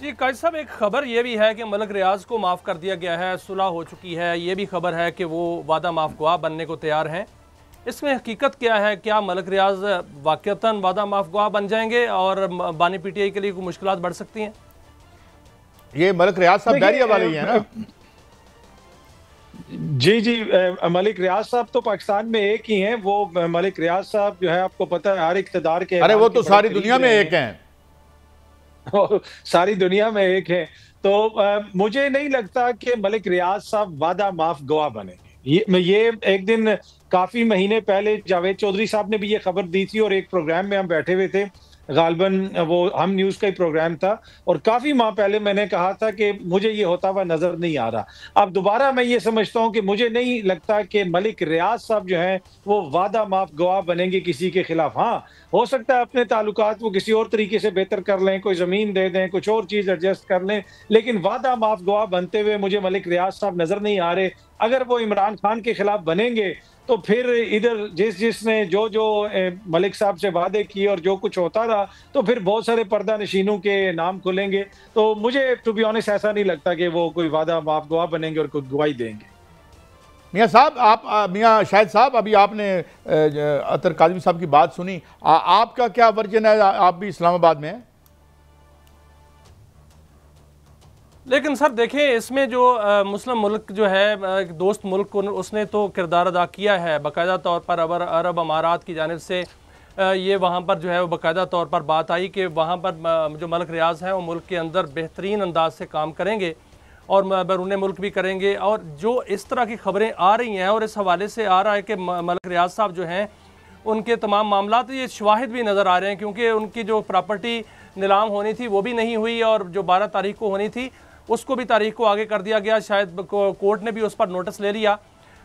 जी काजी साहब, एक खबर ये भी है कि मलिक रियाज को माफ़ कर दिया गया है, सुलह हो चुकी है। ये भी खबर है कि वो वादा माफ़ गवाह बनने को तैयार हैं। इसमें हकीकत क्या है? क्या मलिक रियाज वाक़तन वादा माफ़ गवाह बन जाएंगे और बानी पीटीआई के लिए कोई मुश्किलात बढ़ सकती हैं? ये मलिक रियाज साहब बैरिया वाले ही है ना? जी जी, मलिक रियाज साहब तो पाकिस्तान में एक ही हैं। वो मलिक रियाज साहब जो है, आपको पता है, हर इक़्तिदार के अरे वो के तो बड़े सारी करीब दुनिया में रहे एक हैं। और सारी दुनिया में एक है। तो मुझे नहीं लगता कि मलिक रियाज साहब वादा माफ गवाह बनेंगे। ये एक दिन काफी महीने पहले जावेद चौधरी साहब ने भी ये खबर दी थी और एक प्रोग्राम में हम बैठे हुए थे, गालबन वो हम न्यूज का ही प्रोग्राम था, और काफी माह पहले मैंने कहा था कि मुझे ये होता हुआ नजर नहीं आ रहा। अब दोबारा मैं ये समझता हूं कि मुझे नहीं लगता कि मलिक रियाज साहब जो हैं वो वादा माफ गवाह बनेंगे किसी के खिलाफ। हाँ, हो सकता है अपने ताल्लुकात वो किसी और तरीके से बेहतर कर लें, कोई जमीन दे दें, कुछ और चीज एडजस्ट कर लें, लेकिन वादा माफ गवाह बनते हुए मुझे मलिक रियाज साहब नजर नहीं आ रहे। अगर वो इमरान खान के खिलाफ बनेंगे तो फिर इधर जिसने जो मलिक साहब से वादे किए और जो कुछ होता रहा, तो फिर बहुत सारे पर्दा नशीनों के नाम खुलेंगे। तो मुझे टू बी ऑनेस्ट ऐसा नहीं लगता कि वो कोई वादा माफ गवाह बनेंगे और कोई गवाही देंगे। मियाँ साहब, आप मियाँ शाहिद साहब, अभी आपने अतर काज़मी साहब की बात सुनी, आपका क्या वर्जन है? आप भी इस्लामाबाद में हैं। लेकिन सर देखें, इसमें जो मुस्लिम मुल्क जो है, एक दोस्त मुल्क को उसने तो किरदार अदा किया है बाकायदा तौर पर। अरब अमारात की जानिब से ये वहाँ पर जो है वो बाकायदा तौर पर बात आई कि वहाँ पर जो मलिक रियाज हैं वो मुल्क के अंदर बेहतरीन अंदाज से काम करेंगे और बैरून मुल्क भी करेंगे। और जो इस तरह की खबरें आ रही हैं और इस हवाले से आ रहा है कि मलिक रियाज साहब जो हैं उनके तमाम मामला, ये शवाहिद भी नज़र आ रहे हैं, क्योंकि उनकी जो प्रॉपर्टी नीलाम होनी थी वो भी नहीं हुई और जो 12 तारीख को होनी थी उसको भी तारीख को आगे कर दिया गया। शायद कोर्ट ने भी उस पर नोटिस ले लिया।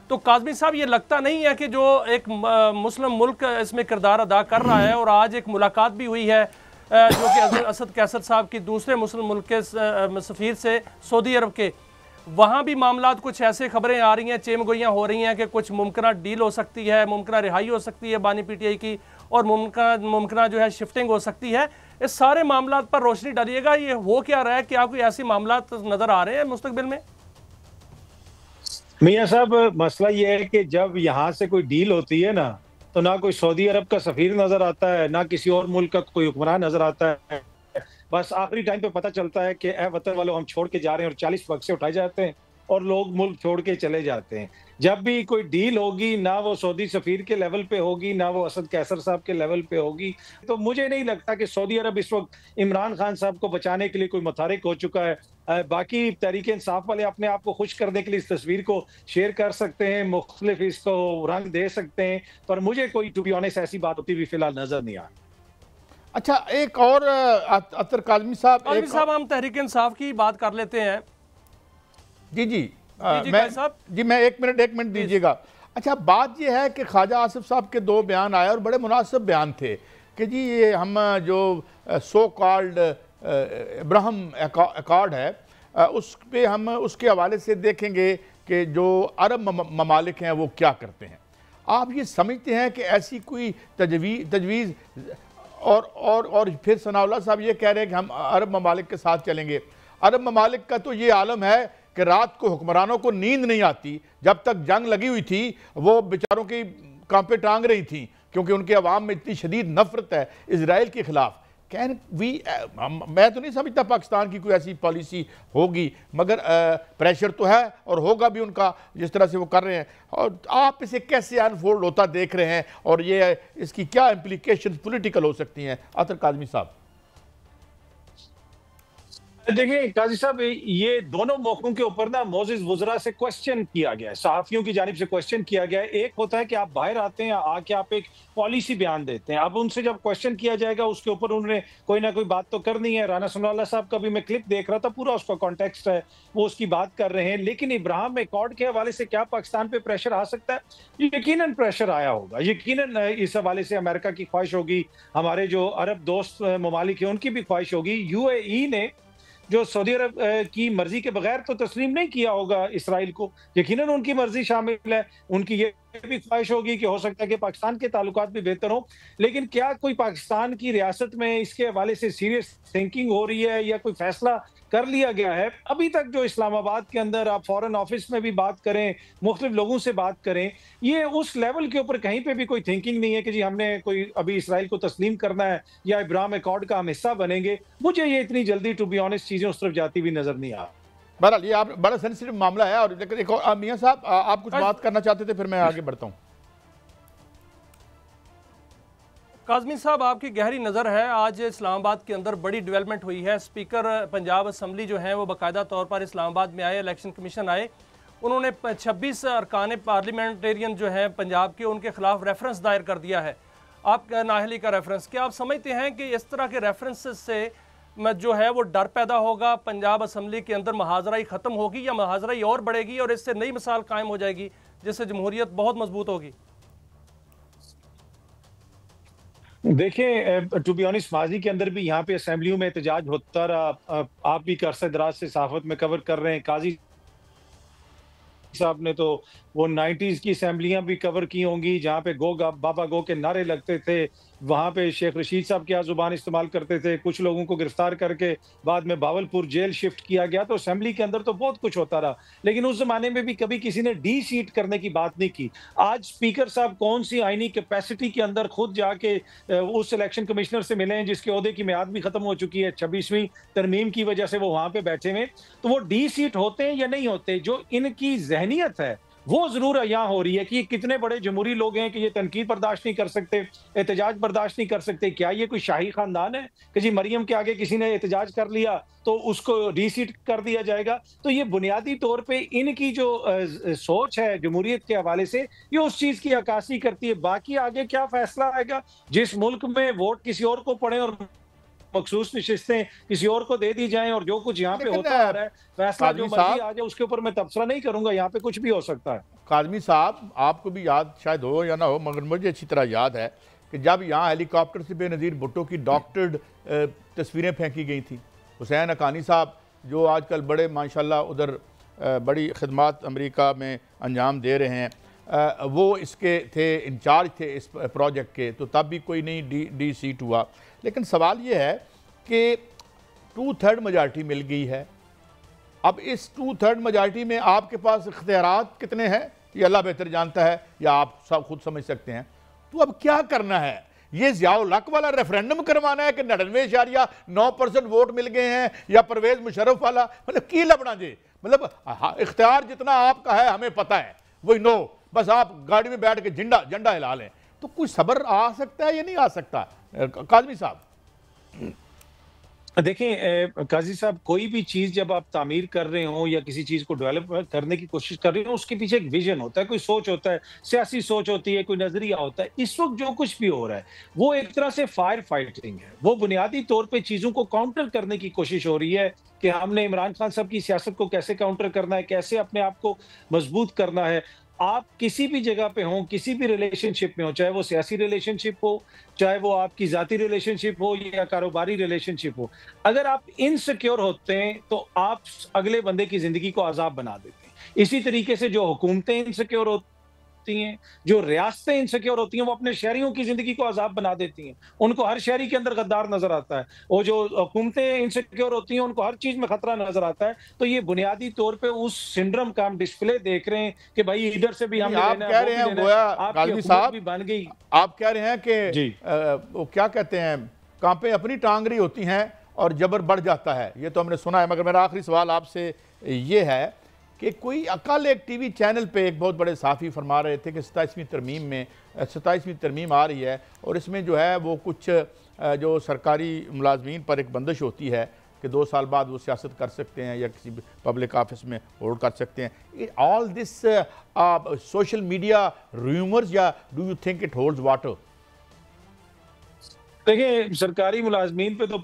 तो काज़मी साहब, ये लगता नहीं है कि जो एक मुस्लिम मुल्क इसमें किरदार अदा कर रहा है, और आज एक मुलाकात भी हुई है जो कि असद कैसर साहब की दूसरे मुस्लिम मुल्क के सफ़ीर से सऊदी अरब के, वहाँ भी मामला कुछ ऐसे खबरें आ रही हैं, चेमगोइयाँ हो रही हैं कि कुछ मुमकिन डील हो सकती है, मुमकिन रिहाई हो सकती है बानी पीटीआई की, और मुमकिन जो है शिफ्टिंग हो सकती है। इस सारे मामला पर रोशनी डालिएगा, ये हो क्या रहा है? क्या कोई ऐसी मामला नजर आ रहे हैं मुस्तकबिल में? मियाँ साहब, मसला ये है कि जब यहाँ से कोई डील होती है ना, तो ना कोई सऊदी अरब का सफीर नजर आता है, ना किसी और मुल्क का कोई हुक्मरान नजर आता है। बस आखिरी टाइम पे पता चलता है कि ए वतन वालों, हम छोड़ के जा रहे हैं, और 40 बक्से उठाए जाते हैं और लोग मुल्क छोड़ के चले जाते हैं। जब भी कोई डील होगी, ना वो सऊदी सफीर के लेवल पे होगी, ना वो असद कैसर साहब के लेवल पे होगी। तो मुझे नहीं लगता कि सऊदी अरब इस वक्त इमरान खान साहब को बचाने के लिए कोई मुतहरिक हो चुका है। बाकी तहरीक इंसाफ वाले अपने आप को खुश करने के लिए इस तस्वीर को शेयर कर सकते हैं, मुख्तलिफ इसको रंग दे सकते हैं, पर मुझे कोई टू बी ऑनेस्ट ऐसी बात होती हुई फिलहाल नजर नहीं आ रही। अच्छा, एक और अतर काज़मी साहब, हम तहरीक इंसाफ की बात कर लेते हैं। जी जी, मैं एक मिनट दीजिएगा। अच्छा, बात यह है कि ख्वाजा आसिफ साहब के 2 बयान आए और बड़े मुनासिब बयान थे कि जी ये हम जो सो कॉल्ड इब्राहिम अकॉर्ड है उस पे हम उसके हवाले से देखेंगे कि जो अरब ममालिक हैं वो क्या करते हैं। आप ये समझते हैं कि ऐसी कोई तजवीज़ और फिर सनाउल्लाह साहब ये कह रहे हैं कि हम अरब ममालिक के साथ चलेंगे। अरब ममालिक का तो ये आलम है कि रात को हुक्मरानों को नींद नहीं आती। जब तक जंग लगी हुई थी वो बेचारों की कांपे टांग रही थी, क्योंकि उनके अवाम में इतनी शदीद नफरत है इजराइल के खिलाफ। मैं तो नहीं समझता पाकिस्तान की कोई ऐसी पॉलिसी होगी, मगर प्रेशर तो है और होगा भी उनका, जिस तरह से वो कर रहे हैं। और आप इसे कैसे अनफोल्ड होता देख रहे हैं, और ये इसकी क्या इम्प्लीकेशन पॉलिटिकल हो सकती हैं? अतर काज़मी साहब। देखिए काजी साहब, ये दोनों मौकों के ऊपर ना मोजिज वुजरा से क्वेश्चन किया गया है, सहाफियों की जानिब से क्वेश्चन किया गया है। एक होता है कि आप बाहर आते हैं, आके आप एक पॉलिसी बयान देते हैं। अब उनसे जब क्वेश्चन किया जाएगा उसके ऊपर उन्होंने कोई ना कोई बात तो करनी है। राना सनाउल्लाह साहब का भी मैं क्लिप देख रहा था, पूरा उसका कॉन्टेक्स्ट है, वो उसकी बात कर रहे हैं। लेकिन इब्राहिम अकॉर्ड के हवाले से क्या पाकिस्तान पे प्रेशर आ सकता है? यकीनन प्रेशर आया होगा, यकीनन इस हवाले से अमेरिका की ख्वाहिश होगी, हमारे जो अरब दोस्त ममालिक हैं उनकी भी ख्वाहिश होगी। यूएई ने जो सऊदी अरब की मर्जी के बगैर तो तस्लीम नहीं किया होगा इसराइल को, यकीनन उनकी मर्जी शामिल है, उनकी ये भी ख्वाहिश होगी कि हो सकता है कि पाकिस्तान के ताल्लुकात भी बेहतर हो, लेकिन क्या कोई पाकिस्तान की रियासत में इसके हवाले से सीरियस थिंकिंग हो रही है या कोई फैसला कर लिया गया है? अभी तक जो इस्लामाबाद के अंदर आप फॉरेन ऑफिस में भी बात करें, मुख्तलिफ लोगों से बात करें, ये उस लेवल के ऊपर कहीं पे भी कोई थिंकिंग नहीं है कि जी हमने कोई अभी इसराइल को तस्लीम करना है या इब्राहिम अकॉर्ड का हम हिस्सा बनेंगे। मुझे ये इतनी जल्दी टू बी ऑनेस्ट चीजें उस तरफ जाती हुई नजर नहीं आ रही। बहरहाल ये आप बड़ा सेंसिटिव मामला है। और लेकिन एक और मियां साहब आप कुछ बात करना चाहते थे, फिर मैं आगे बढ़ता हूँ। काज़मी साहब, आपकी गहरी नज़र है, आज इस्लामाबाद के अंदर बड़ी डेवलपमेंट हुई है। स्पीकर पंजाब असम्बली जो हैं वो बाकायदा तौर पर इस्लामाबाद में आए, इलेक्शन कमीशन आए, उन्होंने 26 अरकान पार्लियामेंटेरियन जो हैं पंजाब के, उनके खिलाफ रेफरेंस दायर कर दिया है, आपका नाअहली का रेफरेंस। क्या आप समझते हैं कि इस तरह के रेफरेंस से जो है वो डर पैदा होगा, पंजाब असम्बली के अंदर महाजराई ख़त्म होगी या महाजराई और बढ़ेगी और इससे नई मिसाल कायम हो जाएगी जिससे जमहूरियत बहुत मजबूत होगी? देखिए, टू बी ऑनेस्ट, माजी के अंदर भी यहाँ पे असेंबलियों में एहतजाज होता रहा। आप भी अरसे दराज से सहाफत में कवर कर रहे हैं। काजी साहब ने तो वो 90s की असेंबलियां भी कवर की होंगी जहां पे गो बाबा गो के नारे लगते थे। वहां पे शेख रशीद साहब क्या जुबान इस्तेमाल करते थे, कुछ लोगों को गिरफ्तार करके बाद में बावलपुर जेल शिफ्ट किया गया। तो असेंबली के अंदर तो बहुत कुछ होता रहा, लेकिन उस जमाने में भी कभी किसी ने डी सीट करने की बात नहीं की। आज स्पीकर साहब कौन सी आईनी कैपेसिटी के अंदर खुद जाके उस इलेक्शन कमिश्नर से मिले हैं जिसके ओहदे की मियाद भी खत्म हो चुकी है, 26वीं तरमीम की वजह से वो वहां पे बैठे हुए। तो वो डी सीट होते हैं या नहीं होते, जो इनकी जहनियत है वो जरूर यहाँ हो रही है कि कितने बड़े जमहूरी लोग हैं कि ये तनकीद बर्दाश्त नहीं कर सकते, एहतजाज बर्दाश्त नहीं कर सकते। क्या ये कोई शाही खानदान है कि जी मरियम के आगे किसी ने एहतजाज कर लिया तो उसको रीसीट कर दिया जाएगा? तो ये बुनियादी तौर पे इनकी जो सोच है जमहूरियत के हवाले से, ये उस चीज की अक्कासी करती है। बाकी आगे क्या फैसला आएगा, जिस मुल्क में वोट किसी और को पड़े और मखसूस नशिस्तें किसी और को दे दी जाएं और जो कुछ यहाँ पे होता आ रहा है, फैसला जो मर्जी आ जाए, उसके ऊपर मैं तबसरा नहीं करूंगा। यहाँ पे कुछ भी हो सकता है। काज़मी साहब, आपको भी याद शायद हो या ना हो, मगर मुझे अच्छी तरह याद है कि जब यहाँ हेलीकॉप्टर से बेनज़ीर भुट्टो की डॉक्टर्ड तस्वीरें फेंकी गई थी, हुसैन हक्कानी साहब जो आजकल बड़े माशाल्लाह उधर बड़ी खिदमत अमेरिका में अंजाम दे रहे हैं, वो इसके थे, इंचार्ज थे इस प्रोजेक्ट के, तो तब भी कोई नहीं डी सीट हुआ। लेकिन सवाल ये है कि 2/3 मेजॉरिटी मिल गई है। अब इस 2/3 मेजॉरिटी में आपके पास इख्तियारात कितने हैं ये अल्लाह बेहतर जानता है, या आप सब खुद समझ सकते हैं। तो अब क्या करना है? ये ज़ियाउल हक वाला रेफरेंडम करवाना है कि 99.9% वोट मिल गए हैं, या परवेज मुशर्रफ वाला? मतलब की लबड़ा जी, मतलब इख्तियार जितना आपका है हमें पता है, वही नो, बस आप गाड़ी में बैठ के झंडा हिला लें। तो कुछ सब्र आ सकता है या नहीं आ सकता काज़मी साहब? देखें काजी साहब, कोई भी चीज जब आप तामीर कर रहे हो या किसी चीज को डेवलप करने की कोशिश कर रहे हो, उसके पीछे एक विजन होता है, कोई सोच होता है, सियासी सोच होती है, कोई नजरिया होता है। इस वक्त जो कुछ भी हो रहा है वो एक तरह से फायर फाइटिंग है। वो बुनियादी तौर पे चीजों को काउंटर करने की कोशिश हो रही है कि हमने इमरान खान साहब की सियासत को कैसे काउंटर करना है, कैसे अपने आप को मजबूत करना है। आप किसी भी जगह पे हो, किसी भी रिलेशनशिप में हो, चाहे वो सियासी रिलेशनशिप हो, चाहे वो आपकी जाती रिलेशनशिप हो या कारोबारी रिलेशनशिप हो, अगर आप इनसिक्योर होते हैं तो आप अगले बंदे की जिंदगी को अजाब बना देते हैं। इसी तरीके से जो हुकूमतें इनसिक्योर होती हैं, जो रियासतें इनसिक्योर होती हैं, वो अपने शहरियों की जिंदगी को अजाब बना देती हैं। उनको हर शहरी के अंदर गद्दार नजर आता है। और जो हुकूमतें इनसिक्योर होती हैं, उनको हर चीज में खतरा नजर आता है। तो ये बुनियादी तौर पे उस सिंड्रोम का हम डिस्प्ले देख रहे हैं कि भाई इधर से भी हम आप कह रहे हैं गोया काज़मी साहब भी बन गई। आप कह रहे हैं कि वो क्या कहते हैं, कांपे अपनी टांगरी होती हैं और जबर बढ़ जाता है। ये तो हमने सुना है। मगर मेरा आखिरी सवाल आपसे ये है कि कोई कल एक टीवी चैनल पे एक बहुत बड़े साफ़ी फरमा रहे थे कि 27वीं तरमीम आ रही है और इसमें जो है वो कुछ जो सरकारी मुलाजमीन पर एक बंदिश होती है कि 2 साल बाद वो सियासत कर सकते हैं या किसी पब्लिक ऑफिस में होल्ड कर सकते हैं। All this social media rumours, या do you think it holds water? देखिए, सरकारी मुलाजमीन पे तो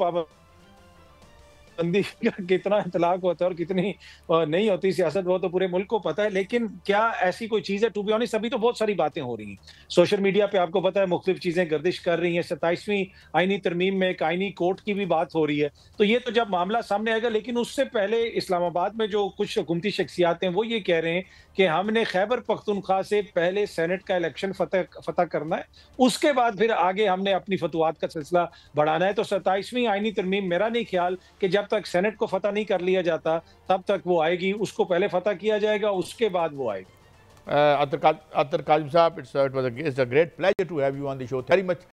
बंदी का कितना इतलाक होता है और कितनी नहीं होती सियासत, वो तो पूरे मुल्क को पता है। लेकिन क्या ऐसी कोई चीज़ है, टू बी ऑनेस्ट अभी तो बहुत सारी बातें हो रही हैं सोशल मीडिया पे, आपको पता है मुख्तलिफ चीज़ें गर्दिश कर रही हैं। 27वीं आईनी तरमीम में एक आईनी कोर्ट की भी बात हो रही है। तो ये तो जब मामला सामने आएगा, लेकिन उससे पहले इस्लामाबाद में जो कुछ हुकूमती शख्सियात हैं वो ये कह रहे हैं कि हमने खैबर पख्तूनख्वा से पहले सेनेट का इलेक्शन फतह करना है, उसके बाद फिर आगे हमने अपनी फतवात का सिलसिला बढ़ाना है। तो 27वीं आईनी तरमीम, मेरा नहीं ख्याल कि जब तक सेनेट को फतह नहीं कर लिया जाता तब तक वो आएगी। उसको पहले फतह किया जाएगा, उसके बाद वो आएगी। Atar Kazim Saab, it was a great pleasure to have you on the show. Very much.